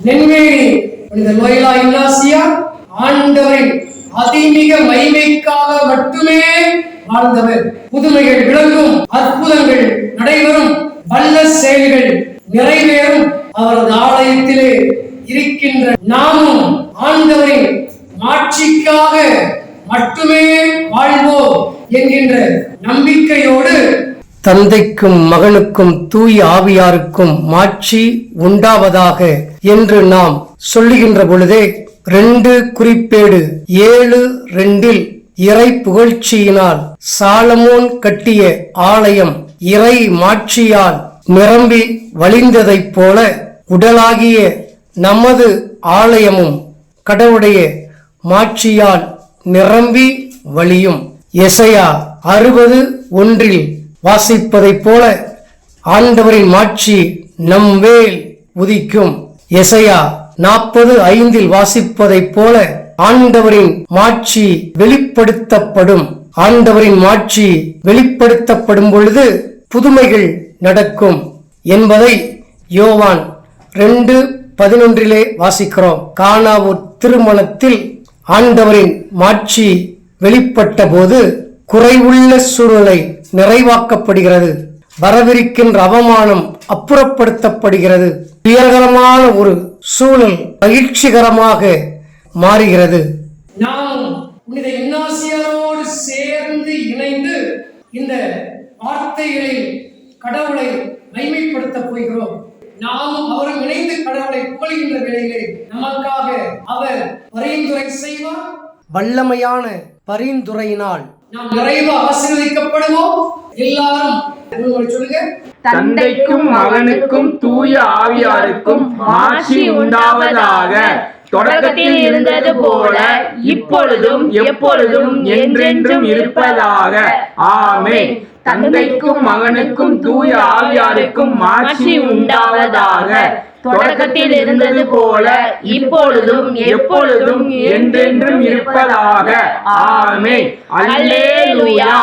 நென்மேனி புனித லோயலா இன்னாசியா ஆண்டவரின் அதிமிக மகிமைக்காக மட்டுமே வாழ்ந்தவர். புதுமைகள் விளங்கும், அற்புதங்கள் நடைபெறும், வல்ல செயல்கள் நிறைவேறும் அவரது ஆலயத்திலே இருக்கின்ற நாமும் ஆண்டவரின் மாட்சிக்காக மட்டுமே வாழ்வோம் என்கின்ற நம்பிக்கையோடு தந்தைக்கும் மகனுக்கும் தூய ஆவியாருக்கும் மாட்சி உண்டாவதாக என்று நாம் சொல்லுகின்ற பொழுதே 2 குறிப்பேடு 7:2 இறை புகழ்ச்சியினால் சாலமோன் கட்டிய ஆலயம் இறை மாட்சியால் நிரம்பி வழிந்ததைப் போல உடலாகிய நமது ஆலயமும் கடவுளுடைய மாட்சியால் நிரம்பி வழியும். எசையா 60:1 வாசிப்பதைப் போல ஆண்டவரின் மாட்சி நம்மேல் உதிக்கும். எசையா 40:5 வாசிப்பதைப் போல ஆண்டவரின் மாட்சி வெளிப்படுத்தப்படும். ஆண்டவரின் மாட்சி வெளிப்படுத்தப்படும் பொழுது புதுமைகள் நடக்கும் என்பதை யோவான் 2:11 வாசிக்கிறோம். கானாவூர் திருமணத்தில் ஆண்டவரின் மாட்சி வெளிப்பட்ட போது குறைவுள்ள சூழ்நிலை நிறைவாக்கப்படுகிறது. வரவிருக்கின்ற அவமானம் அப்புறப்படுத்தப்படுகிறது. துயரகரமான ஒரு சூழல் மகிழ்ச்சிகரமாக மாறுகிறது. நாம் புனித இன்னாசியாரோடு சேர்ந்து இணைந்து இந்த வார்த்தைகளில் கடவுளை மகிமைப்படுத்த போகிறோம். நாமும் அவரும் இணைந்து கடவுளை புகழ்கின்ற வேளையிலே நமக்காக அவர் பரிந்துரை செய்வார். வல்லமையான பரிந்துரையினால் நாம் நிறைவு ஆசீர்வதிக்கப்படுவோம். எல்லாரும் சொல்லுங்க. தந்தைக்கும் மகனுக்கும் தூய ஆவியாருக்கும் மாட்சி உண்டாவதாக. தொடக்கத்தில் இருந்தது போல இப்பொழுதும் எப்பொழுதும் என்றென்றும் இருப்பதாக. ஆமென். தந்தைக்கும் மகனுக்கும் தூய ஆவியாருக்கும் மாட்சி உண்டாவதாக. தொடக்கத்தில் இருந்தது போல இப்பொழுதும் எப்பொழுதும் என்றென்றும் இருப்பதாக. ஆமென். அல்லேலூயா.